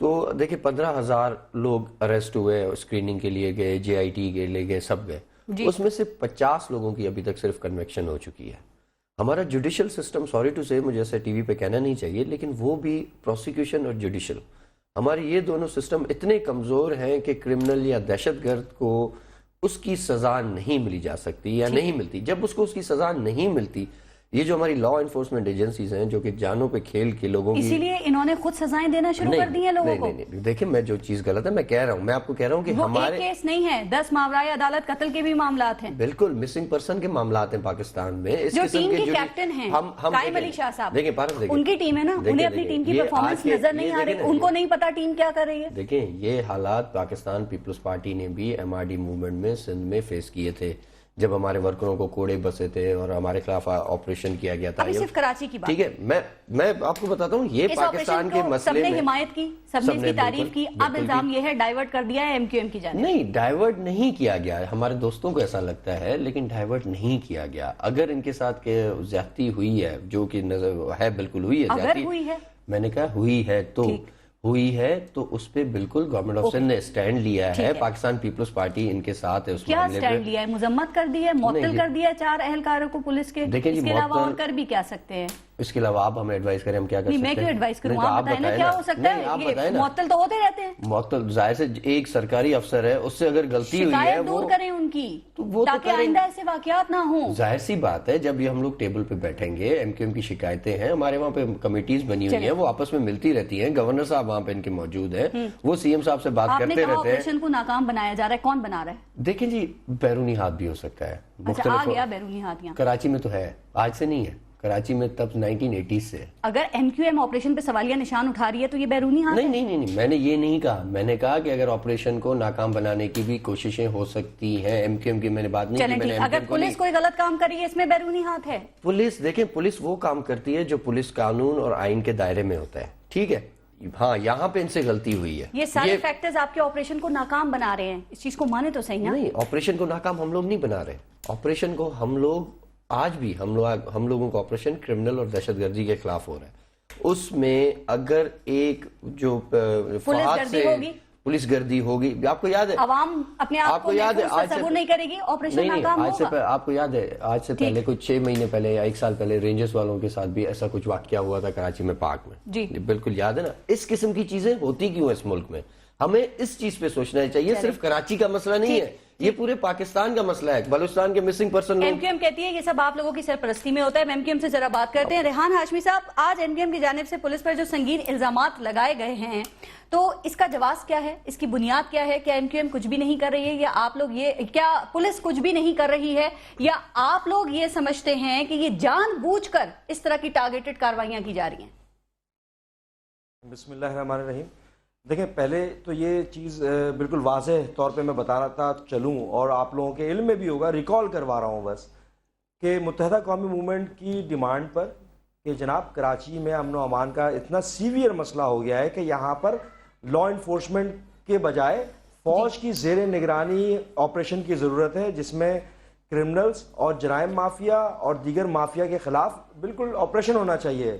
تو دیکھیں 15,000 لوگ اریسٹ ہوئے، اسکریننگ کے لیے گئے، جے آئی ٹی کے لیے گئے، سب گئے، اس میں سے 50 لوگوں کی ابھی تک صرف کنویکشن ہو چکی ہے. ہمارا جوڈیشل سسٹم، سوری ٹو سے مجھے ایسے ٹی وی پہ کہنا نہیں چاہیے، لیکن وہ بھی پروسیکیوشن اور جوڈیشل، ہماری یہ دونوں سسٹم اتنے کمزور ہیں کہ کرمنل یا دہشت گرد کو اس کی سزا نہیں ملی جا سکتی یا نہیں ملتی. جب اس کو اس کی سزا نہیں ملتی، یہ جو ہماری لا انفورسمنٹ ایجنسیز ہیں جو کہ جانوں پہ کھیل کے لوگوں کی، اسی لیے انہوں نے خود سزائیں دینا شروع کر دی ہیں لوگوں کو. نہیں، دیکھیں میں جو چیز غلط ہے میں کہہ رہا ہوں، میں آپ کو کہہ رہا ہوں کہ وہ ہمارے ایک کیس نہیں ہے، 10 ماورائے عدالت قتل کے بھی معاملات ہیں. بالکل مسنگ پرسن کے معاملات ہیں پاکستان میں. اس جو قسم ٹیم کے کے کیپٹن ہیں قائم علی شاہ صاحب، دیکھیں پارس، دیکھیں ان کی ٹیم ہے نا، انہیں اپنی ٹیم کی پرفارمنس نظر نہیں آ رہی، ان کو نہیں پتا ٹیم کیا کر رہی ہے. دیکھیں یہ حالات پاکستان پیپلز پارٹی نے بھی ایم آر ڈی موومنٹ میں سندھ میں فیس کیے تھے، جب ہمارے ورکروں کو کوڑے بسے تھے اور ہمارے خلاف آپریشن کیا گیا تھا. ابھی صرف کراچی کی بات، ٹھیک ہے، میں آپ کو بتاتا ہوں یہ پاکستان کے مسئلے سب نے میں حمایت کی، سب نے اس کی تعریف کی. اب الزام یہ ہے ڈائیورٹ کر دیا ہے ایم کیو ایم کی جانب. نہیں، ڈائیورٹ نہیں کیا گیا، ہمارے دوستوں کو ایسا لگتا ہے، لیکن ڈائیورٹ نہیں کیا گیا. اگر ان کے ساتھ زیادتی ہوئی ہے، جو کہ ہے بالکل ہوئی ہے اگر ہوئی ہے، میں نے کہا ہوئی ہے تو ہوئی ہے تو اس پہ بالکل گورنمنٹ آف سندھ نے اسٹینڈ لیا ہے. پاکستان پیپلز پارٹی ان کے ساتھ ہے. اس کیا اسٹینڈ لیا ہے؟ مذمت کر دی ہے، معطل کر دیا ہے 4 اہلکاروں کو پولیس کے. اس کے علاوہ اور کر بھی کیا سکتے ہیں؟ اس کے علاوہ آپ ہمیں ایڈوائز کریں، ہم کیا کر سکتے ہیں؟ میں کیوں ایڈوائز کروں؟ آپ بتائیں نا کیا ہو سکتا ہے. معطل تو ہوتے رہتے ہیں. معطل ظاہر سے ایک سرکاری افسر ہے، اس سے اگر غلطی ہوئی ہے شکایت دور کریں ان کی تاکہ آئندہ ایسے واقعات نہ ہوں. ظاہر سی بات ہے، جب یہ ہم لوگ ٹیبل پہ بیٹھیں گے، ایم کیو ایم کی شکایتیں ہیں، ہمارے وہاں پہ کمیٹیز بنی ہوئی ہیں، وہ آپس میں ملتی رہتی ہیں. گورنر صاحب وہاں پہ ان کے موجود ہیں، وہ سی ایم صاحب سے بات کرتے رہتے ہیں. آپریشن کو ناکام بنایا جا رہا ہے، کون بنا رہا ہے؟ دیکھیں جی، بیرونی ہاتھ بھی ہو سکتا ہے. آ گیا بیرونی ہاتھ یہاں. کراچی میں تو ہے، آج سے نہیں ہے، کراچی میں تب 1980 سے. اگر ایم کیو ایم آپریشن پہ سوالیہ نشان اٹھا رہی ہے تو یہ بیرونی ہاتھ؟ نہیں، میں نے یہ نہیں کہا. میں نے کہا کہ اگر آپریشن کو ناکام بنانے کی بھی کوششیں ہو سکتی ہیں، ایم کیو ایم کی میں نے بات نہیں کی. اگر پولیس کوئی غلط کام کری ہے، اس میں بیرونی ہاتھ ہے. پولیس دیکھیں، پولیس وہ کام کرتی ہے جو پولیس قانون اور آئین کے دائرے میں ہوتا ہے، ٹھیک ہے. ہاں، یہاں پہ ان سے غلطی ہوئی ہے. یہ سارے فیکٹرز آپ کے آپریشن کو ناکام بنا رہے ہیں، اس چیز کو مانے تو صحیح نا. نہیں، آپریشن کو ناکام ہم لوگ نہیں بنا رہے. آپریشن کو ہم لوگ آج بھی ہم لوگوں کا آپریشن کرمنل اور دہشت گردی کے خلاف ہو رہا ہے. اس میں اگر ایک جو پولیس گردی ہوگی، آپ کو یاد ہے، عوام اپنے آپ کو تصور نہیں کرے گی، آپریشن ناکام ہوگا. آپ کو یاد ہے آج سے پہلے کچھ 6 مہینے پہلے یا 1 سال پہلے رینجرز والوں کے ساتھ بھی ایسا کچھ واقعہ ہوا تھا کراچی میں، پارک میں. جی بالکل یاد ہے نا. اس قسم کی چیزیں ہوتی کیوں اس ملک میں؟ ہمیں اس چیز پہ سوچنا چاہیے. صرف کراچی کا مسئلہ نہیں ہے، یہ پورے پاکستان کا مسئلہ ہے. بلوچستان کے missing person, M Q M کہتی ہے یہ سب آپ لوگوں کی سرپرستی میں ہوتا ہے. ایم کیو ایم سے ذرا بات کرتے ہیں. ریحان ہاشمی صاحب، آج ایم کیو ایم کی جانب سے پولیس پر جو سنگین الزامات لگائے گئے ہیں، تو اس کا جواز کیا ہے؟ اس کی بنیاد کیا ہے؟ کیا ایم کیو ایم کچھ بھی نہیں کر رہی ہے، یا آپ لوگ کیا پولیس کچھ بھی نہیں کر رہی ہے، یا آپ لوگ یہ سمجھتے ہیں کہ یہ جان بوجھ کر اس طرح کی ٹارگیٹڈ کاروائیاں کی جا رہی ہیں؟ بسم اللہ الرحمن الرحیم. دیکھیں، پہلے تو یہ چیز بالکل واضح طور پہ میں بتاتا چلوں، اور آپ لوگوں کے علم میں بھی ہوگا، ریکال کروا رہا ہوں بس، کہ متحدہ قومی موومنٹ کی ڈیمانڈ پر کہ جناب کراچی میں امن و امان کا اتنا سیویئر مسئلہ ہو گیا ہے کہ یہاں پر لا انفورسمنٹ کے بجائے فوج کی زیر نگرانی آپریشن کی ضرورت ہے، جس میں کرمنلز اور جرائم مافیا اور دیگر مافیا کے خلاف بالکل آپریشن ہونا چاہیے.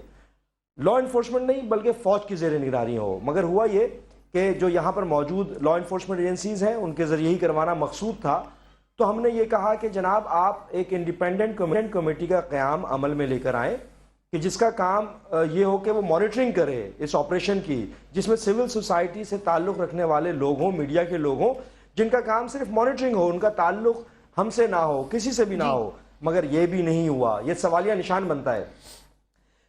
لا انفورسمنٹ نہیں بلکہ فوج کی زیر نگرانی ہو. مگر ہوا یہ کہ جو یہاں پر موجود لا انفورسمنٹ ایجنسیز ہیں ان کے ذریعے ہی کروانا مقصود تھا. تو ہم نے یہ کہا کہ جناب آپ ایک انڈیپینڈنٹ کمیٹی کا قیام عمل میں لے کر آئیں کہ جس کا کام یہ ہو کہ وہ مانیٹرنگ کرے اس آپریشن کی، جس میں سول سوسائٹی سے تعلق رکھنے والے لوگ ہوں، میڈیا کے لوگ ہوں، جن کا کام صرف مانیٹرنگ ہو، ان کا تعلق ہم سے نہ ہو، کسی سے بھی نہ ہو. مگر یہ بھی نہیں ہوا. یہ سوالیہ نشان بنتا ہے.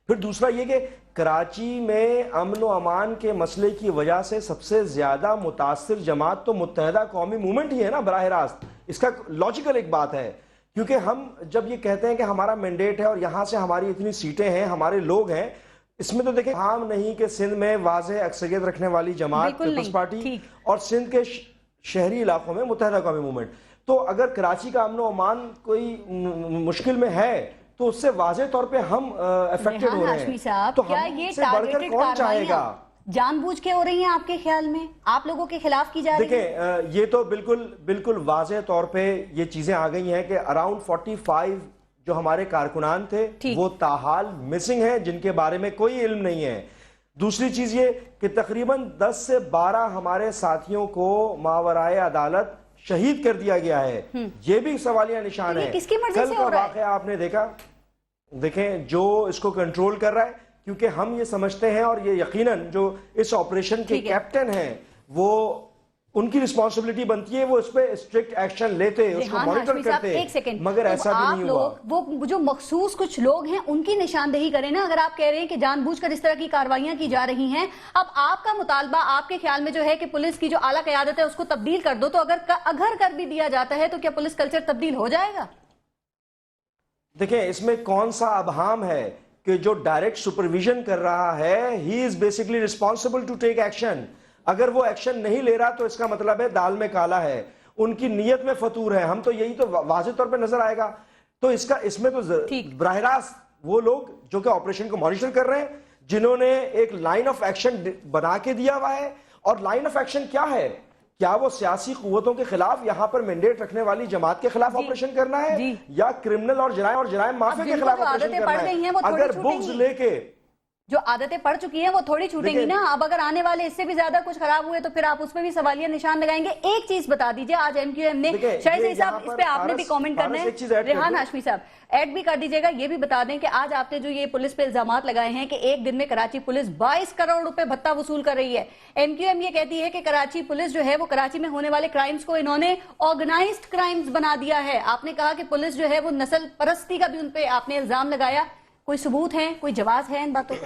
پھر دوسرا یہ کہ کراچی میں امن و امان کے مسئلے کی وجہ سے سب سے زیادہ متاثر جماعت تو متحدہ قومی موومنٹ ہی ہے نا براہ راست. اس کا لاجیکل ایک بات ہے، کیونکہ ہم جب یہ کہتے ہیں کہ ہمارا مینڈیٹ ہے اور یہاں سے ہماری اتنی سیٹیں ہیں، ہمارے لوگ ہیں، اس میں تو دیکھیں عام نہیں کہ سندھ میں واضح اکثریت رکھنے والی جماعت پیپلز پارٹی اور سندھ کے شہری علاقوں میں متحدہ قومی موومنٹ. تو اگر کراچی کا امن و امان کوئی مشکل میں ہے تو اس سے واضح طور پہ ہم افیکٹڈ ہو رہے ہیں. تو ہم سے بڑھ کر کون چاہے گا؟ جان بوجھ کے ہو رہی ہیں آپ کے خیال میں؟ آپ لوگوں کے خلاف کی جا رہی ہے؟ دیکھیں، یہ تو بالکل واضح طور پہ یہ چیزیں آ گئی ہیں کہ اراؤنڈ 45 جو ہمارے کارکنان تھے وہ تاحال مسنگ ہیں، جن کے بارے میں کوئی علم نہیں ہے. دوسری چیز یہ کہ تقریباً 10 سے 12 ہمارے ساتھیوں کو ماورائے عدالت شہید کر دیا گیا ہے، یہ بھی سوالیہ نشان ہے۔ کس کی مرضی کل سے کا ہو رہا ہے؟ واقعہ آپ نے دیکھا، دیکھیں جو اس کو کنٹرول کر رہا ہے، کیونکہ ہم یہ سمجھتے ہیں اور یہ یقیناً جو اس آپریشن کے کیپٹن ہیں وہ ان کی رسپانسبلٹی بنتی ہے، وہ اس پہ اسٹرکٹ ایکشن لیتے، اس کو مانیٹر کرتے، ایک سیکنڈ، مگر ایسا بھی نہیں ہوا۔ وہ جو مخصوص کچھ لوگ ہیں ان کی نشاندہی کریں نا۔ اگر آپ کہہ رہے ہیں کہ جان بوجھ کر اس طرح کی کارروائیاں کی جا رہی ہیں، اب آپ کا مطالبہ آپ کے خیال میں جو ہے کہ پولیس کی جو اعلیٰ قیادت ہے اس کو تبدیل کر دو، تو اگر کر بھی دیا جاتا ہے تو کیا پولیس کلچر تبدیل ہو جائے گا؟ دیکھیں اس میں کون سا ابہام ہے کہ جو ڈائریکٹ سپرویژن کر رہا ہے he is basically responsible to take action. اگر وہ ایکشن نہیں لے رہا تو اس کا مطلب ہے دال میں کالا ہے، ان کی نیت میں فطور ہے، ہم تو یہی تو واضح طور پہ نظر آئے گا۔ تو اس میں تو براہ راست وہ لوگ جو کہ آپریشن کو مانیٹر کر رہے ہیں، جنہوں نے ایک لائن آف ایکشن بنا کے دیا ہوا ہے، اور لائن آف ایکشن کیا ہے؟ کیا وہ سیاسی قوتوں کے خلاف یہاں پر مینڈیٹ رکھنے والی جماعت کے خلاف آپریشن کرنا ہے، یا کرمنل اور جرائم مافیا کے خلاف آپریشن کرنا ہے؟ اگر بغض لے کے جو عادتیں پڑ چکی ہیں وہ تھوڑی چھوٹیں گی نا۔ اب اگر آنے والے اس سے بھی زیادہ کچھ خراب ہوئے تو پھر آپ اس پہ بھی سوالیہ نشان لگائیں گے۔ ایک چیز بتا دیجئے، آج ایم کیو ایم نے، شاہد سعید صاحب اس پہ آپ نے بھی کامنٹ کرنا ہے، ریحان ہاشمی صاحب ایڈ بھی کر دیجئے گا، یہ بھی بتا دیں کہ آج آپ نے جو یہ پولیس پہ الزامات لگائے ہیں کہ ایک دن میں کراچی پولیس 22 کروڑ روپے بھتہ وصول کر رہی ہے، ایم کیو ایم یہ کہتی ہے کہ کراچی پولیس جو ہے وہ کراچی میں ہونے والے کرائمز کو انہوں نے آرگنائزڈ کرائمز بنا دیا ہے۔ آپ نے کہا کہ پولیس جو ہے وہ نسل پرستی کا بھی ان پہ آپ نے الزام لگایا، کوئی ثبوت ہے، کوئی جواز ہے ان باتوں کا؟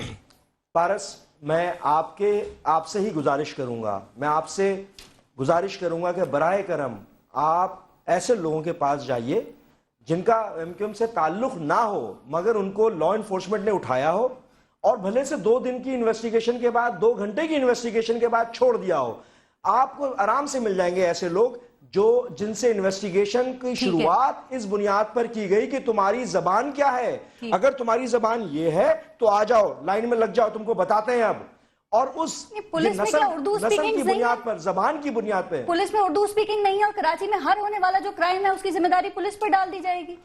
پارس، میں آپ سے ہی گزارش کروں گا، کہ براہ کرم آپ ایسے لوگوں کے پاس جائیے جن کا ایم کیو ایم سے تعلق نہ ہو مگر ان کو لا انفورسمنٹ نے اٹھایا ہو، اور بھلے سے 2 دن کی انویسٹیگیشن کے بعد، 2 گھنٹے کی انویسٹیگیشن کے بعد چھوڑ دیا ہو، آپ کو آرام سے مل جائیں گے ایسے لوگ جن سے انویسٹیگیشن کی شروعات اس بنیاد پر کی گئی کہ تمہاری زبان کیا ہے، اگر تمہاری زبان یہ ہے تو آ جاؤ، لائن میں لگ جاؤ، تم کو بتاتے ہیں اب۔ اور اس نسل کی بنیاد پر، زبان کی بنیاد پہ پولیس میں اردو سپیکنگ نہیں ہے، اور کراچی میں ہر ہونے والا جو کرائم ہے اس کی ذمہ داری پولیس پر ڈال دی جائے گی۔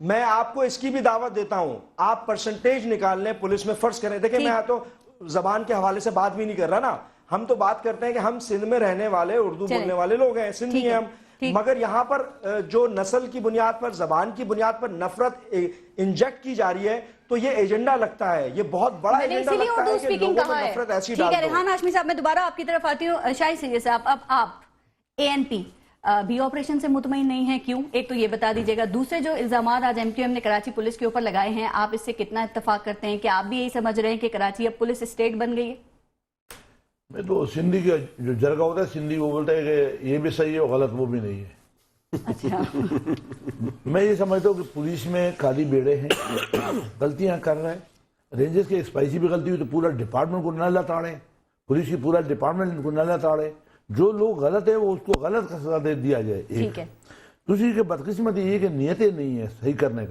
میں آپ کو اس کی بھی دعوت دیتا ہوں، آپ پرسنٹیج نکال لیں پولیس میں، فرض کریں، دیکھیں میں تو زبان کے حوالے سے بات بھی نہیں کر رہا نا، ہم تو بات کرتے ہیں کہ ہم سندھ میں رہنے والے اردو بولنے والے لوگ ہیں، سندھی ہیں ہم، مگر یہاں پر جو نسل کی بنیاد پر، زبان کی بنیاد پر نفرت انجیکٹ کی جا رہی ہے، تو یہ ایجنڈا لگتا ہے، یہ بہت بڑا ایجنڈا لگتا ہے کہ لوگوں کو نفرت ایسی ڈال دو۔ ٹھیک ہے ریحان ہاشمی صاحب، میں دوبارہ آپ کی طرف آتی ہوں۔ شاہد سید صاحب، اب آپ اے این پی بھی آپریشن سے مطمئن نہیں ہیں، کیوں؟ ایک تو یہ بتا دیجئے گا، دوسرے جو الزامات آج ایم کیو ایم نے کراچی پولیس کے اوپر لگائے ہیں، آپ اس سے کتنا اتفاق کرتے ہیں کہ آپ بھی یہی سمجھ رہے ہیں کہ کراچی اب پولیس اسٹیٹ بن گئی ہے؟ میں تو سندھی کا جو جرگہ ہوتا ہے، سندھی وہ بولتا ہے کہ یہ بھی صحیح ہے اور غلط وہ بھی نہیں ہے۔ میں یہ سمجھتا ہوں کہ پولیس میں کالی بیڑے ہیں، غلطیاں کر رہے ہیں، رینجرز کے اسپائسی بھی غلطی ہوئی تو پورا ڈپارٹمنٹ کو نہ لتاڑیں، پولیس کی پورا ڈپارٹمنٹ کو نہ لتاڑیں، جو لوگ غلط ہیں وہ اس کو غلط کا سزا دے دیا جائے۔ ایک دوسری کہ بدقسمتی یہ کہ نیتیں نہیں ہیں صحیح کرنے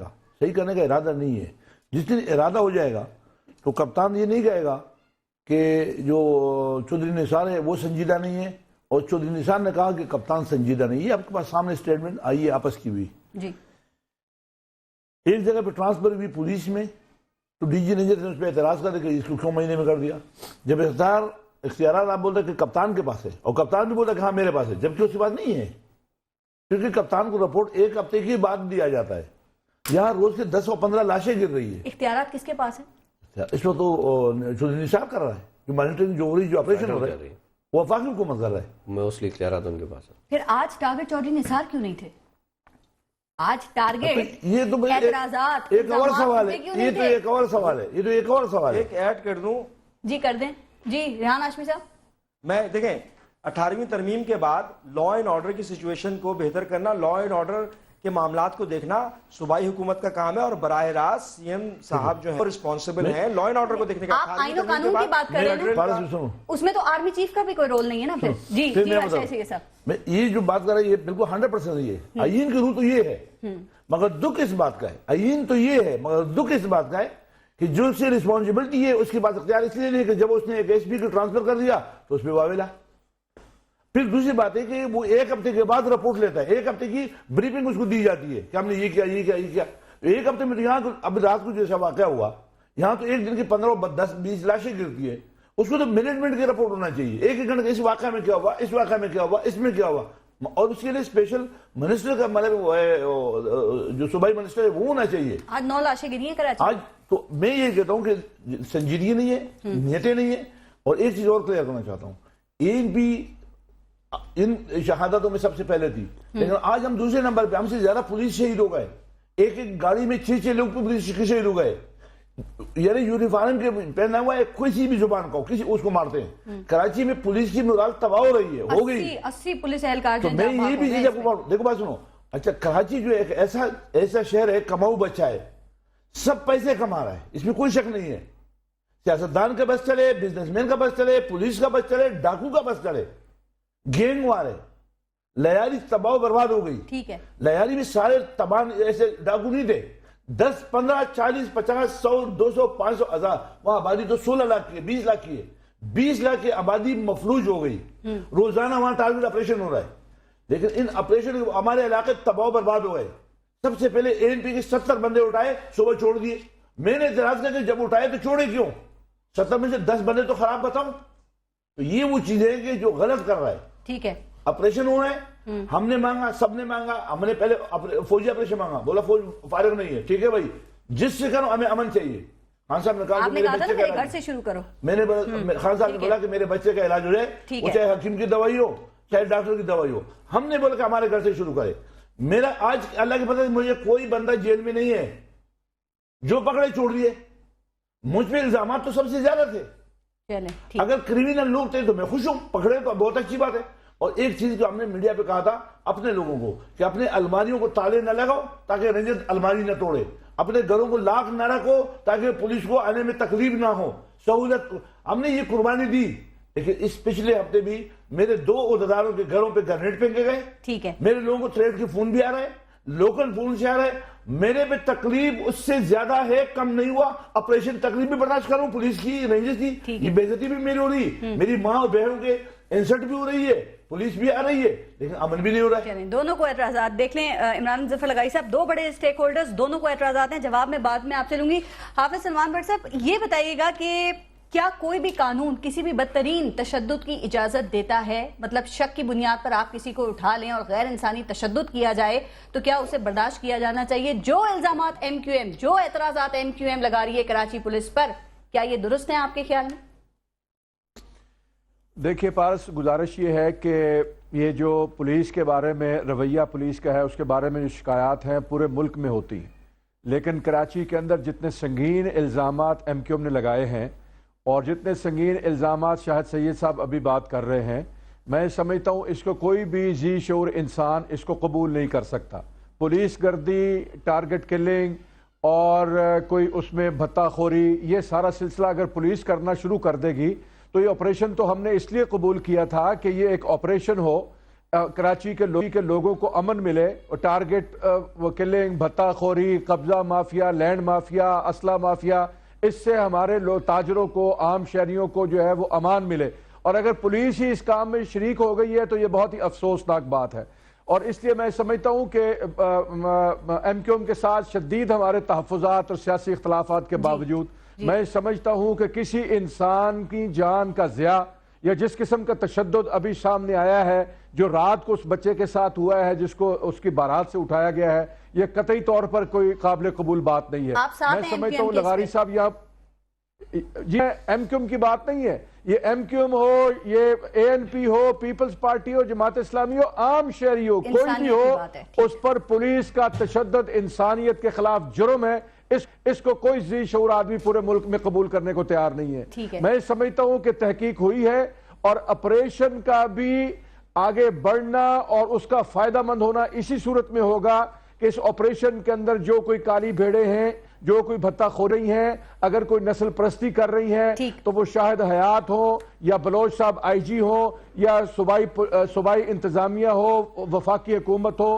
کا ارادہ نہیں ہے۔ جس دن ارادہ ہو جائے گا تو کپتان یہ نہیں کہے گا کہ جو چودھری نثار ہے وہ سنجیدہ نہیں ہے، اور چودھری نثار نے کہا کہ کپتان سنجیدہ نہیں ہے۔ آپ کے پاس سامنے اسٹیٹمنٹ آئی ہے آپس کی ہوئی، ایک جگہ پہ ٹرانسفر ہوئی پولیس میں تو ڈی جی رینجر نے اس پہ اعتراض کر کہ اس کو کیوں مہینے میں کر دیا، جب اختیارات آپ بولتے کہ کپتان کے پاس ہے، اور کپتان بھی بولتا کہ ہاں میرے پاس ہے، جبکہ اس کے پاس نہیں ہے، کیونکہ کپتان کو رپورٹ 1 ہفتے کی بعد دیا جاتا ہے۔ یہاں روز کے 10 اور 15 لاشیں گر رہی ہے۔ اختیارات کس کے پاس ہیں؟ اس میں تو چودھری نثار کر رہا ہے، جو مانیٹرنگ جو آپریشن ہو رہا ہے وہ وفاقی حکومت کر رہا ہے، موسٹلی اختیارات ان کے پاس ہے۔ پھر آج ٹارگٹ چودھری نثار کیوں نہیں تھے؟ آج ٹارگٹ یہ تو اعتراضات ایک اور سوال ہے، یہ تو ایک اور سوال ہے، ایک ایڈ کر دوں؟ جی کر دیں جی ریحان ہاشمی صاحب۔ میں دیکھیں 18ویں ترمیم کے بعد لا اینڈ آرڈر کی سچویشن کو بہتر کرنا، لا اینڈ آرڈر کے معاملات کو دیکھنا صوبائی حکومت کا کام ہے، اور براہ راست سی ایم صاحب جو ہے رسپانسبل ہیں لا اینڈ آرڈر کو دیکھنے کا۔ آپ آئین و قانون کی بات کر رہے ہیں، اس میں تو آرمی چیف کا بھی کوئی رول نہیں ہے نا پھر۔ جی میں یہ جو بات کر رہا ہوں یہ بالکل 100% یہ ہے، آئین کی روح تو یہ ہے، مگر دکھ اس بات کا ہے، آئین تو یہ ہے مگر دکھ اس بات کا ہے کہ جو سے رسپانسبلٹی ہے اس کے پاس اختیار اس لیے نہیں کہ جب اس نے ایک ایس پی کو ٹرانسفر کر دیا تو اس پہ واویلا۔ پھر دوسری بات ہے کہ وہ 1 ہفتے کے بعد رپورٹ لیتا ہے، 1 ہفتے کی بریفنگ اس کو دی جاتی ہے کہ ہم نے یہ کیا۔ 1 ہفتے میں تو یہاں اب رات کو جیسا واقعہ ہوا، یہاں تو ایک دن کی 15 10 20 لاشیں گرتی ہے، اس کو تو منٹ کی رپورٹ ہونا چاہیے، ایک ایک گھنٹے اس واقعہ میں کیا ہوا، اس واقعہ میں کیا ہوا، اس میں کیا ہوا، اور اس کے لیے اسپیشل منسٹر کا مطلب جو صوبائی منسٹر ہے وہ ہونا چاہیے۔ آج 9 لاشیں گری ہیں کراچی۔ آج تو میں یہ کہتا ہوں کہ سنجیدگی نہیں ہے، نیتیں نہیں ہے، اور ایک چیز اور کلیئر کرنا چاہتا ہوں، ANP ان شہادتوں میں سب سے پہلے تھی، لیکن آج ہم دوسرے نمبر پہ، ہم سے زیادہ پولیس شہید ہو گئے، ایک ایک گاڑی میں 6 لوگ پولیس شہید ہو گئے، یعنی یونیفارم کے پہنا ہوا ہے، کسی بھی زبان کو کسی اس کو مارتے ہیں۔ کراچی میں پولیس کی مورال تباہ ہو رہی ہے، ہو گئی۔ 80 پولیس اہلکار تو میں یہ بھی چیز آپ کو دیکھو بات سنو، اچھا کراچی جو ایک ایسا شہر ہے، کماؤ بچہ ہے، سب پیسے کما رہا ہے، اس میں کوئی شک نہیں ہے، سیاستدان کا بس چلے، بزنس مین کا بس چلے، پولیس کا بس چلے، ڈاکو کا بس چلے، گینگ وار ہے۔ لیاری تباہ و برباد ہو گئی، ٹھیک ہے، لیاری میں سارے تباہ ایسے ڈاکو نہیں تھے، 10 15 40 50 100 200 500 1000، وہاں آبادی تو 16 لاکھ کی ہے، 20 لاکھ کی ہے، 20 لاکھ کی آبادی مفلوج ہو گئی، روزانہ وہاں ٹارگٹ آپریشن ہو رہا ہے، لیکن ان آپریشن ہمارے علاقے تباہ و برباد ہو گئے۔ سب سے پہلے ANP کے 70 بندے اٹھائے، صبح چھوڑ دیے، میں نے اعتراض کیا کہ جب اٹھائے تو چھوڑے کیوں، 70 میں سے 10 بندے تو خراب بتاؤ، تو یہ وہ چیزیں ہیں کہ جو غلط کر رہا ہے۔ ٹھیک ہے، آپریشن ہو رہا ہے، ہم نے مانگا، سب نے مانگا، ہم نے پہلے فوجی آپریشن مانگا، بولا فوج فارغ نہیں ہے، ٹھیک ہے بھائی، جس سے کرو ہمیں امن چاہیے۔ خان صاحب نے کہا کہ میرے بچے کا گھر سے شروع کرو، میں نے خان صاحب نے بولا کہ میرے بچے کا علاج ہو جائے، وہ چاہے حکیم کی دوائی ہو چاہے ڈاکٹر کی دوائی ہو، ہم نے بولا کہ ہمارے گھر سے شروع کرے۔ میرا آج اللہ کے پتہ مجھے کوئی بندہ جیل میں نہیں ہے، جو پکڑے چھوڑ دیے، مجھ پہ الزامات تو سب سے زیادہ تھے، اگر کریمنل لوگ تھے تو میں خوش ہوں، پکڑے تو بہت اچھی بات ہے۔ اور ایک چیز جو ہم نے میڈیا پہ کہا تھا اپنے لوگوں کو کہ اپنے الماریوں کو تالے نہ لگاؤ تاکہ رینجر الماری نہ توڑے، اپنے گھروں کو لاک نہ رکھو تاکہ پولیس کو آنے میں تکلیف نہ ہو، سہولت، ہم نے یہ قربانی دی۔ لیکن اس پچھلے ہفتے بھی میرے 2 عہدیداروں کے گھروں پہ گرنیڈ پھینکے گئے، ٹھیک ہے، میرے لوگوں کو تھریٹ کے فون بھی آ رہے ہیں، لوکل فون سے آ رہے ہیں، میرے پہ تکلیف اس سے زیادہ ہے، کم نہیں ہوا۔ آپریشن تکلیف بھی برداشت کروں، پولیس کی رینجرز کی یہ بے عزتی بھی میری ہو رہی ہے، میری ماں اور بہنوں کے انسلٹ بھی ہو رہی ہے، پولیس بھی آ رہی ہے، لیکن امن بھی نہیں ہو رہا ہے۔ دونوں کو اعتراضات دیکھ لیں، عمران ظفر لگائی صاحب، 2 بڑے اسٹیک ہولڈرز، دونوں کو اعتراضات ہیں، جواب میں بعد میں آپ سے لوں گی۔ حافظ سلمان بٹ صاحب یہ بتائیے گا کہ کیا کوئی بھی قانون کسی بھی بدترین تشدد کی اجازت دیتا ہے؟ مطلب شک کی بنیاد پر آپ کسی کو اٹھا لیں اور غیر انسانی تشدد کیا جائے تو کیا اسے برداشت کیا جانا چاہیے؟ جو الزامات MQM، جو اعتراضات MQM لگا رہی ہے کراچی پولیس پر، کیا یہ درست ہیں آپ کے خیال میں؟ دیکھیے پارس، گزارش یہ ہے کہ یہ جو پولیس کے بارے میں رویہ پولیس کا ہے اس کے بارے میں جو شکایات ہیں پورے ملک میں ہوتی ہیں، لیکن کراچی کے اندر جتنے سنگین الزامات MQM نے لگائے ہیں اور جتنے سنگین الزامات شاہد سید صاحب ابھی بات کر رہے ہیں، میں سمجھتا ہوں اس کو کوئی بھی ذی شعور انسان اس کو قبول نہیں کر سکتا۔ پولیس گردی، ٹارگٹ کلنگ اور کوئی اس میں بھتہ خوری، یہ سارا سلسلہ اگر پولیس کرنا شروع کر دے گی تو یہ آپریشن تو ہم نے اس لیے قبول کیا تھا کہ یہ ایک آپریشن ہو، کراچی کے لوگوں کو امن ملے، اور ٹارگٹ کلنگ، بھتہ خوری، قبضہ مافیا، لینڈ مافیا، اسلحہ مافیا، اس سے ہمارے تاجروں کو، عام شہریوں کو جو ہے وہ امان ملے، اور اگر پولیس ہی اس کام میں شریک ہو گئی ہے تو یہ بہت ہی افسوسناک بات ہے۔ اور اس لیے میں سمجھتا ہوں کہ MQM کے ساتھ شدید ہمارے تحفظات اور سیاسی اختلافات کے باوجود میں سمجھتا ہوں کہ کسی انسان کی جان کا ضیاع یا جس قسم کا تشدد ابھی سامنے آیا ہے، جو رات کو اس بچے کے ساتھ ہوا ہے جس کو اس کی بارات سے اٹھایا گیا ہے، یہ قطعی طور پر کوئی قابل قبول بات نہیں ہے۔ میں سمجھتا ہوں لغاری صاحب یہاں جی MQM کی بات نہیں ہے، یہ MQM ہو، یہ ANP ہو، پیپلز پارٹی ہو، جماعت اسلامی ہو، عام شہری ہو، کوئی بھی ہو، اس پر پولیس کا تشدد انسانیت کے خلاف جرم ہے۔ اس کو کوئی ذی شعور آدمی پورے ملک میں قبول کرنے کو تیار نہیں ہے۔ میں سمجھتا ہوں کہ تحقیق ہوئی ہے اور آپریشن کا بھی آگے بڑھنا اور اس کا فائدہ مند ہونا اسی صورت میں ہوگا کہ اس آپریشن کے اندر جو کوئی کالی بھیڑیں ہیں، جو کوئی بھتہ خوری ہیں، اگر کوئی نسل پرستی کر رہی ہیں تو وہ شاہد حیات ہو یا بلوچ صاحب IG ہو یا صوبائی انتظامیہ ہو، وفاقی حکومت ہو،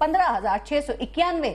15,691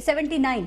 79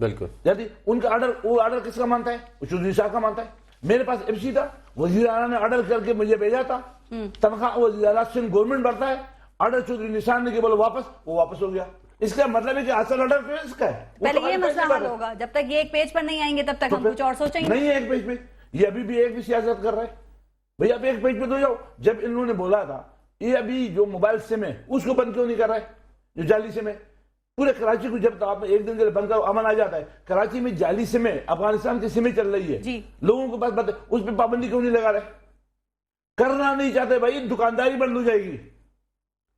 بالکل. یعنی ان کا آرڈر، وہ آرڈر کس کا مانتا ہے؟ وہ چودھری صاحب کا مانتا ہے. میرے پاس ایف سی تھا، وزیر اعلیٰ نے آرڈر کر کے مجھے بھیجا تھا، تنخواہ وزیر اعلیٰ سندھ گورنمنٹ بڑھتا ہے، آرڈر چودھری نثار نے کہ بولو واپس، وہ واپس ہو گیا. اس کا مطلب ہے کہ اصل آرڈر تو اس کا ہے. پہلے یہ مسئلہ حل ہوگا، جب تک یہ ایک پیج پر نہیں آئیں گے تب تک ہم کچھ اور سوچیں گے نہیں ہے. ایک پیج پہ یہ ابھی بھی ایک بھی سیاست کر رہا ہے. بھئی آپ ایک پیج پہ تو جاؤ. جب انہوں نے بولا تھا یہ ابھی جو موبائل سم ہے اس کو بند کیوں نہیں کر رہا ہے، جو جعلی سم ہے؟ پورے کراچی کو جب آپ ایک دن کے لیے بند کرو امن آ جاتا ہے. کراچی میں جعلی سمیں، افغانستان کی سمیں چل رہی ہے، لوگوں کو بس بتا اس پہ پابندی کیوں نہیں لگا رہے؟ کرنا نہیں چاہتے بھائی، دکانداری بند ہو جائے گی.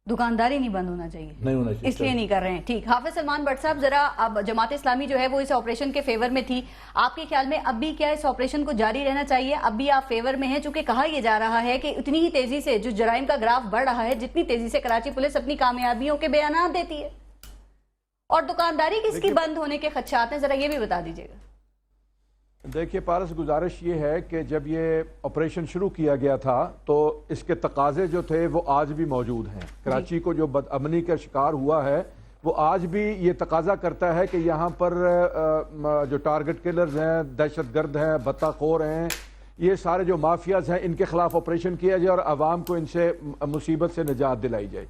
دکانداری نہیں بند ہونا چاہیے، نہیں ہونا چاہیے، اس لیے نہیں کر رہے ہیں. ٹھیک. حافظ سلمان بٹ صاحب، ذرا اب جماعت اسلامی جو ہے وہ اس آپریشن کے فیور میں تھی، آپ کے خیال میں اب بھی کیا اس آپریشن کو جاری رہنا چاہیے؟ اب بھی آپ فیور میں ہیں؟ چونکہ کہا یہ جا رہا ہے کہ اتنی ہی تیزی سے جو جرائم کا گراف بڑھ رہا ہے، جتنی تیزی سے کراچی پولیس اپنی کامیابیوں کے بیانات دیتی ہے، اور دکانداری کس کی بند ہونے کے خدشات ہیں، ذرا یہ بھی بتا دیجیے گا. دیکھیے پارس، گزارش یہ ہے کہ جب یہ آپریشن شروع کیا گیا تھا تو اس کے تقاضے جو تھے وہ آج بھی موجود ہیں. کراچی کو جو بد امنی کا شکار ہوا ہے وہ آج بھی یہ تقاضا کرتا ہے کہ یہاں پر جو ٹارگٹ کلرز ہیں، دہشت گرد ہیں، بتہ خور ہیں، یہ سارے جو مافیاز ہیں، ان کے خلاف آپریشن کیا جائے اور عوام کو ان سے مصیبت سے نجات دلائی جائے.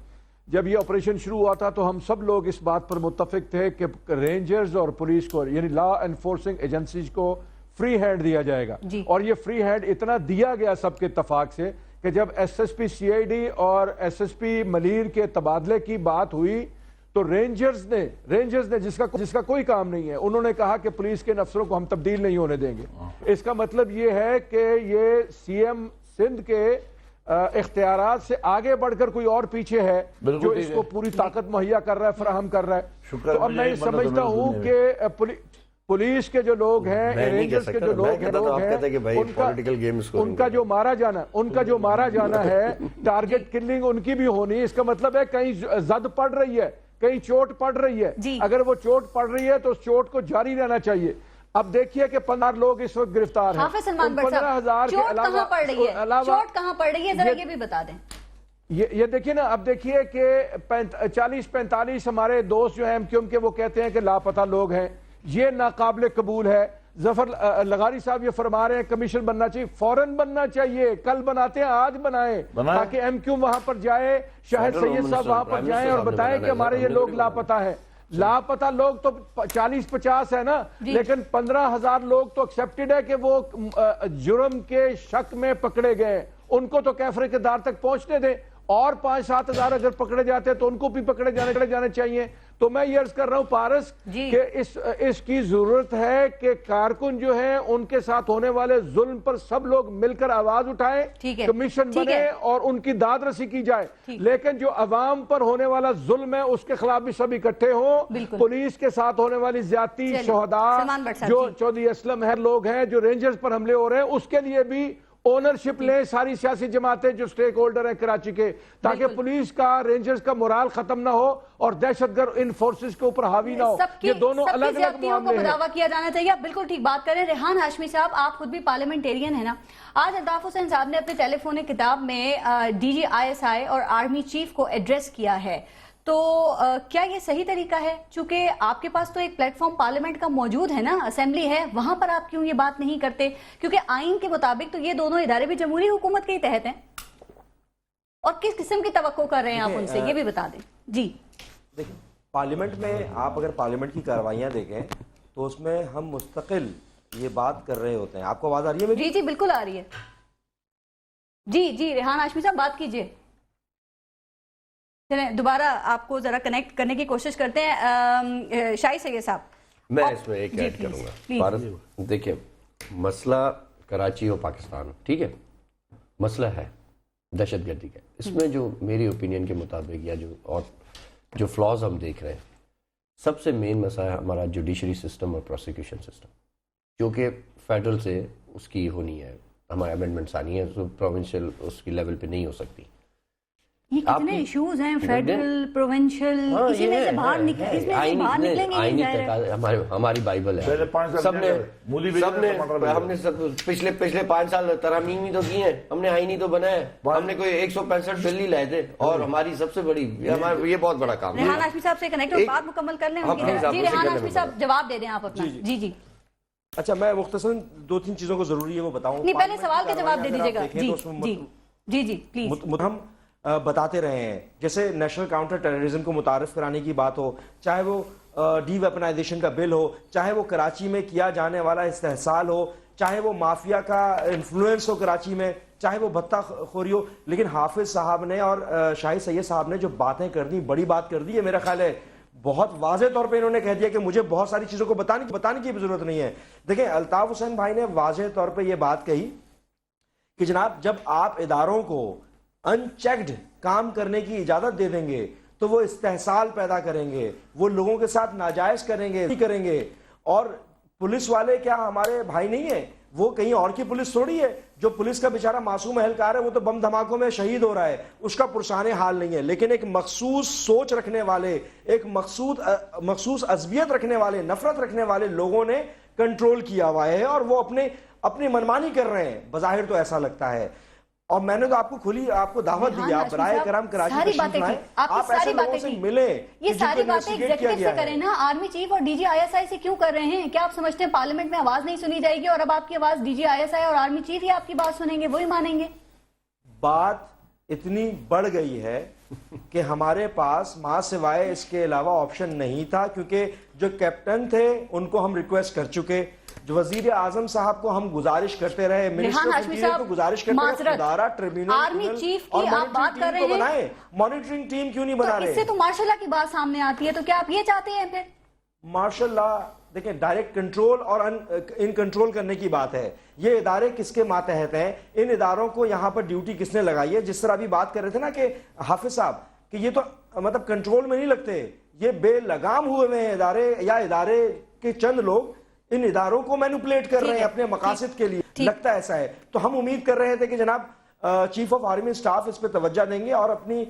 جب یہ آپریشن شروع ہوا تھا تو ہم سب لوگ اس بات پر متفق تھے کہ رینجرز اور پولیس کو، یعنی لا انفورسنگ ایجنسیز کو فری ہینڈ دیا جائے گا. اور یہ فری ہینڈ اتنا دیا گیا سب کے اتفاق سے کہ جب S S P C I D اور ایس ایس پی ملیر کے تبادلے کی بات ہوئی تو رینجرز نے جس کا کوئی کام نہیں ہے، انہوں نے کہا کہ پولیس کے افسروں کو ہم تبدیل نہیں ہونے دیں گے. اس کا مطلب یہ ہے کہ یہ سی ایم سندھ کے اختیارات سے آگے بڑھ کر کوئی اور پیچھے ہے جو اس کو پوری طاقت مہیا کر رہا ہے، فراہم کر رہا ہے. تو اب میں سمجھتا ہوں کہ پولیس کے جو لوگ ہیں، رینجرز کے جو لوگ ہیں، ان کا جو مارا جانا ہے، ٹارگٹ کلنگ ان کی بھی ہونی. اس کا مطلب ہے کہیں زد پڑ رہی ہے، کہیں چوٹ پڑ رہی ہے. اگر وہ چوٹ پڑ رہی ہے تو اس چوٹ کو جاری رہنا چاہیے. اب دیکھیے کہ 15 لوگ اس وقت گرفتار ہیں. حافظ سلمان بٹ صاحب، چوٹ کہاں پڑ رہی ہے؟ چوٹ کہاں پڑ رہی ہے، ذرا یہ بھی بتا دیں. یہ دیکھیے نا، اب دیکھیے کہ 40-45 ہمارے دوست جو ہیں کیونکہ وہ کہتے ہیں کہ لاپتہ لوگ ہیں. یہ ناقابل قبول ہے. ظفر لغاری صاحب یہ فرما رہے ہیں کمیشن بننا چاہیے، فوراً بننا چاہیے. کل بناتے ہیں، آج بنائیں تاکہ ایم کیو وہاں پر جائے، شاہد سید صاحب وہاں پر جائیں اور بتائیں کہ ہمارے یہ لوگ لاپتہ ہیں. لاپتہ لوگ تو 40-50 ہے نا، لیکن 15,000 لوگ تو ایکسیپٹڈ ہے کہ وہ جرم کے شک میں پکڑے گئے. ان کو تو کیفرے کے دار تک پہنچنے دیں، اور 5-7 ہزار اگر پکڑے جاتے ہیں تو ان کو بھی پکڑے جانے چاہیے. تو میں یہ عرض کر رہا ہوں پارس کہ اس کی ضرورت ہے کہ کارکن جو ہیں ان کے ساتھ ہونے والے ظلم پر سب لوگ مل کر آواز اٹھائیں، کمیشن بنے اور ان کی داد رسی کی جائے. لیکن جو عوام پر ہونے والا ظلم ہے اس کے خلاف بھی سب اکٹھے ہوں. پولیس کے ساتھ ہونے والی زیادتی، شہداء جو چودھری اسلم ہے لوگ ہیں، جو رینجرز پر حملے ہو رہے ہیں، اس کے لیے بھی اونرشپ لیں ساری سیاسی جماعتیں جو سٹیک ہولڈر ہیں کراچی کے، تاکہ پولیس کا، رینجرز کا مورال ختم نہ ہو اور دہشت گرد ان فورسز کے اوپر حاوی نہ ہو. یہ دونوں الگ الگ معاملے ہیں. دعویٰ کیا جانا چاہیے. بالکل ٹھیک بات کریں. ریحان ہاشمی صاحب، آپ خود بھی پارلیمنٹیرین ہیں نا. آج الطاف حسین صاحب نے اپنے ٹیلی فونک خطاب میں ڈی جی آئی ایس آئی اور آرمی چیف کو ایڈریس کیا ہے. تو کیا یہ صحیح طریقہ ہے؟ چونکہ آپ کے پاس تو ایک پلیٹ فارم پارلیمنٹ کا موجود ہے نا، اسمبلی ہے، وہاں پر آپ کیوں یہ بات نہیں کرتے؟ کیونکہ آئین کے مطابق تو یہ دونوں ادارے بھی جمہوری حکومت کے ہی تحت ہیں. اور کس قسم کی توقع کر رہے ہیں آپ ان سے، یہ بھی بتا دیں. جی دیکھیں، پارلیمنٹ میں آپ اگر پارلیمنٹ کی کارروائیاں دیکھیں تو اس میں ہم مستقل یہ بات کر رہے ہوتے ہیں. آپ کو آواز آ رہی ہے میری؟ جی بالکل آ رہی ہے. جی ریحان ہاشمی صاحب بات کیجئے. دوبارہ آپ کو ذرا کنیکٹ کرنے کی کوشش کرتے ہیں. شاہد سید صاحب، میں اس میں ایک ایڈ کروں گا. دیکھیں، مسئلہ کراچی اور پاکستان، ٹھیک ہے، مسئلہ ہے دہشت گردی کا. اس میں جو میری اوپینین کے مطابق یا جو فلاز ہم دیکھ رہے ہیں، سب سے مین مسئلہ ہے ہمارا جوڈیشری سسٹم اور پروسیکیوشن سسٹم، جو کہ فیڈرل سے اس کی ہونی ہے، ہمارے امینڈمنٹس آنی ہے، پروونشل اس کی لیول پہ نہیں ہو سکتی. یہ کتنے ایشوز ہیں فیڈرل پروونشل اسی میں سے باہر نکلیں گے نہیں ظاہر ہے ہماری بائبل ہے سب نے ہم نے پچھلے 5 سال ترامیم تو کی ہیں ہم نے آئین ہی تو بنایا ہے ہم نے کوئی 165 بل ہی لائے تھے اور ہماری سب سے بڑی یہ بہت بڑا کام ہے ریحان ہاشمی صاحب سے کنیکٹ اور بات مکمل کر لیں جی ریحان ہاشمی صاحب جواب دے دیں آپ اپنا جی اچھا میں مختصراً 2-3 چیزوں کو ضروری ہے وہ بتاؤں نہیں پہلے سوال کا جواب دے دیجیے گا جی پلیز ہم بتاتے رہے ہیں جیسے نیشنل کاؤنٹر ٹیررزم کو متعارف کرانے کی بات ہو چاہے وہ ڈی ویپنائزیشن کا بل ہو چاہے وہ کراچی میں کیا جانے والا استحصال ہو چاہے وہ مافیا کا انفلوئنس ہو کراچی میں چاہے وہ بھتہ خوری ہو لیکن حافظ صاحب نے اور شاہد سید صاحب نے جو باتیں کر دی بڑی بات کر دی ہے میرا خیال ہے بہت واضح طور پہ انہوں نے کہہ دیا کہ مجھے بہت ساری چیزوں کو بتانے کی ضرورت نہیں ہے دیکھیں الطاف حسین بھائی نے واضح طور پہ یہ بات کہی کہ جناب جب آپ اداروں کو ان چیکڈ کام کرنے کی اجازت دے دیں گے تو وہ استحصال پیدا کریں گے وہ لوگوں کے ساتھ ناجائز کریں گے اور پولیس والے کیا ہمارے بھائی نہیں ہیں وہ کہیں اور کی پولیس تھوڑی ہے جو پولیس کا بیچارہ معصوم اہلکار ہے وہ تو بم دھماکوں میں شہید ہو رہا ہے اس کا پرسان حال نہیں ہے لیکن ایک مخصوص سوچ رکھنے والے ایک مخصوص عصبیت رکھنے والے نفرت رکھنے والے لوگوں نے کنٹرول کیا ہوا ہے اور وہ اپنی منمانی کر رہے ہیں بظاہر تو ایسا لگتا ہے اور میں نے تو آپ کو دعوت دی آپ برائے کرم کراچی تشریف لائیں آپ ایسے لوگوں سے ملیں یہ ساری باتیں ایگزیکٹو سے کریں نا آرمی چیف اور D G I S I سے کیوں کر رہے ہیں کیا آپ سمجھتے ہیں پارلیمنٹ میں آواز نہیں سنی جائے گی اور اب آپ کی آواز ڈی جی آئی ایس آئی اور آرمی چیف ہی آپ کی بات سنیں گے وہی مانیں گے بات اتنی بڑھ گئی ہے کہ ہمارے پاس ماں سوائے اس کے علاوہ آپشن نہیں تھا کیونکہ جو کیپٹن تھے ان کو ہم ریکویسٹ کر چکے جو وزیر اعظم صاحب کو ہم گزارش کرتے رہے منسٹر آف انٹیریئر کو گزارش کرتے رہے ادارہ ٹریبیونل اور مانیٹرنگ ٹیم کیوں نہیں بنا رہے اس سے تو مارشل لا کی بات سامنے آتی ہے تو کیا آپ یہ چاہتے ہیں پھر مارشل لا دیکھیں ڈائریکٹ کنٹرول اور ان کنٹرول کرنے کی بات ہے یہ ادارے کس کے ماتحت ہیں ان اداروں کو یہاں پر ڈیوٹی کس نے لگائی ہے جس طرح ابھی بات کر رہے تھے نا کہ حافظ صاحب کہ یہ تو مطلب کنٹرول میں نہیں لگتے یہ بے لگام ہوئے ہیں ادارے یا ادارے کے چند لوگ ان اداروں کو مینوپلیٹ کر رہے ہیں اپنے مقاصد کے لیے لگتا ایسا ہے تو ہم امید کر رہے تھے کہ جناب چیف آف آرمی سٹاف اس پہ توجہ دیں گے اور اپنی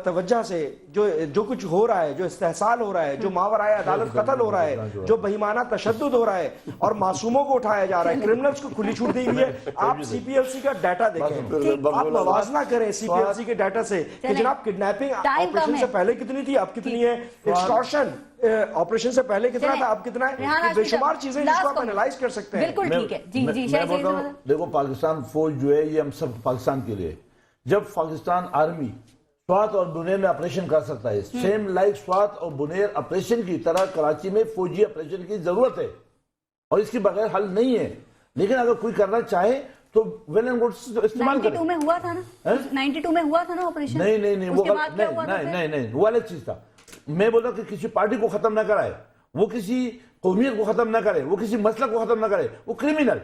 توجہ سے جو کچھ ہو رہا ہے جو استحصال ہو رہا ہے جو ماورائے عدالت قتل ہو رہا ہے جو بہیمانہ تشدد ہو رہا ہے اور معصوموں کو اٹھایا جا رہا ہے کرمنلز کو کھلی چھوٹ دی ہوئی ہے آپ سی پی ایل سی کا ڈیٹا دیکھیں آپ موازنہ کریں سی پی ایل سی کے ڈیٹا سے کہ جناب کڈنیپنگ آپریشن سے پہلے کتنی تھی اب کتنی ہے ایکسٹورشن آپریشن سے پہلے کتنا تھا اب کتنا ہے بے شمار چیزیں جس کو آپ انالائز کر سکتے ہیں بالکل ٹھیک ہے جی میں بولتا ہوں دیکھو پاکستان فوج جو ہے یہ ہم سب پاکستان کے لیے جب پاکستان آرمی سوات اور بنیر میں آپریشن کر سکتا ہے سیم لائک سوات اور بنیر آپریشن کی طرح کراچی میں فوجی آپریشن کی ضرورت ہے اور اس کے بغیر حل نہیں ہے لیکن اگر کوئی کرنا چاہے تو ویل اینڈ گڈ استعمال کریں 92 میں ہوا تھا نا 92 میں ہوا تھا نا آپریشن نہیں وہ الگ چیز تھا میں بولتا کہ کسی پارٹی کو ختم نہ کرائے وہ کسی قومیت کو ختم نہ کرے وہ کسی مسلک کو ختم نہ کرے وہ کرمینل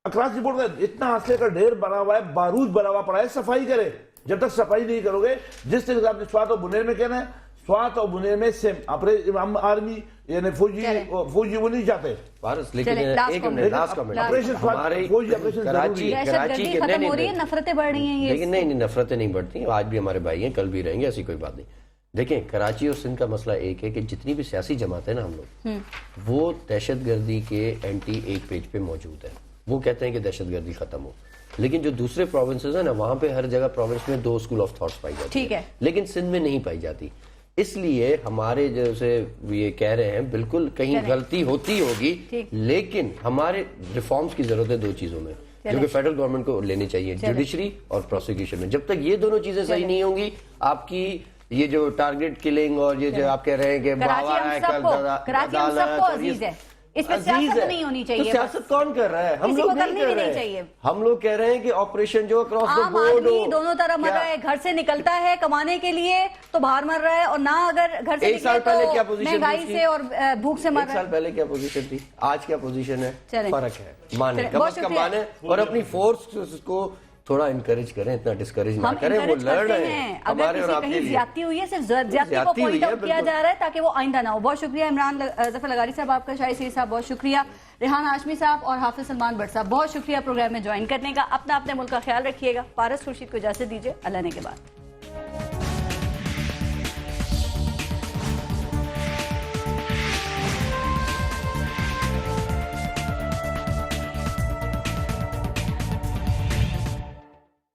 اکراس رپورٹ کا اتنا اسلحے کا ڈھیر بنا ہوا ہے بارود بنا ہوا پڑا ہے صفائی کرے جب تک صفائی نہیں کرو گے جس طرح سے آپ نے سوات اور بنیر میں کہنا ہے سوات اور بنیر میں سیم آرمی یعنی فوجی وہ نہیں چاہتے نفرتیں بڑھ رہی ہیں لیکن نہیں نفرتیں نہیں بڑھتی آج بھی ہمارے بھائی ہیں کل بھی رہیں گے ایسی کوئی بات نہیں دیکھیں کراچی اور سندھ کا مسئلہ ایک ہے کہ جتنی بھی سیاسی جماعتیں نا ہم لوگ وہ دہشت گردی کے اینٹی ایک پیج پہ موجود ہے وہ کہتے ہیں کہ دہشت گردی ختم ہو لیکن جو دوسرے پروونسز ہیں نا وہاں پہ ہر جگہ پروونس میں 2 اسکول آف تھاٹس پائی جاتی ہے لیکن سندھ میں نہیں پائی جاتی اس لیے ہمارے جیسے یہ کہہ رہے ہیں بالکل کہیں غلطی ہوتی ہوگی لیکن ہمارے ریفارمز کی ضرورت ہے 2 چیزوں میں جو کہ فیڈرل گورنمنٹ کو لینی چاہیے جوڈیشری اور پروسیکیوشن میں جب تک یہ دونوں چیزیں صحیح نہیں ہوں گی آپ کی یہ جو ٹارگٹ کلنگ اور یہ جو آپ کہہ رہے ہیں کہ اس میں سیاست نہیں ہونی چاہیے سیاست کون کر رہا ہے ہم لوگ نہیں کر رہے ہیں ہم لوگ کہہ رہے ہیں کہ آپریشن جو اکراس دی بورڈ ہو دونوں طرف مر رہا ہے گھر سے نکلتا ہے کمانے کے لیے تو باہر مر رہا ہے اور نہ اگر گھر سے نکلے تو مہنگائی سے اور بھوک سے مر رہا ہے 1 سال پہلے کیا پوزیشن تھی آج کیا پوزیشن ہے فرق ہے مانے کم از کم مانے اور اپنی فورس کو تھوڑا انکریج کریں اتنا ڈسکریج نہ کریں وہ لڑ رہے ہیں ہمارے اور آپ کے لیے زیادتی ہوئی ہے صرف زیادتی کو پوائنٹ آؤٹ کیا جا رہا ہے تاکہ وہ آئندہ نہ ہو بہت شکریہ عمران ظفر لغاری صاحب آپ کا شاہد سید صاحب بہت شکریہ ریحان ہاشمی صاحب اور حافظ سلمان بٹ صاحب بہت شکریہ پروگرام میں جوائن کرنے کا اپنا اپنے ملک کا خیال رکھیے گا پارس خورشید کو اجازت دیجیے اللہ نے کے بعد